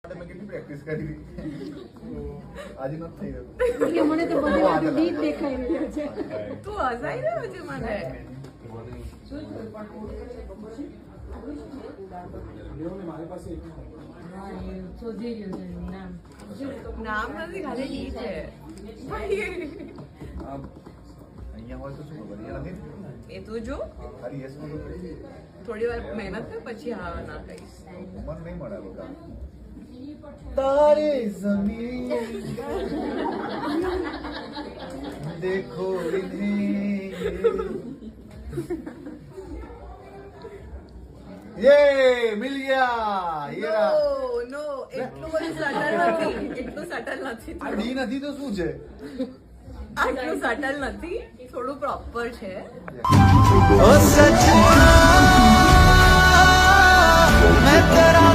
મેં કેટલી પ્રેક્ટિસ કરી આજે નથી થઈ રહ્યું એટલે મને તો બધું ડીપ દેખાઈ રહ્યો છે. તું હસાઈ રહ્યો છે મને. શોધી રહ્યો છે નામ. નામ નથી, ખાલી ડી છે. અહીંયા હોય તો શું ખબર અહીંયા નથી એ તું જો ખાલી યસ નો થોડી વાર મહેનત કર, પછી હા ના કહીશ. મન નહીં મળે બધા તારી જમીન देखो ये मिल गया ये रहा નો એટલું બધું સટલ નથી, એટલું સટલ નથી. આ ડી નથી તો શું છે આટલું સટલ નથી, થોડું પ્રોપર છે. ओ सजना मैं तेरा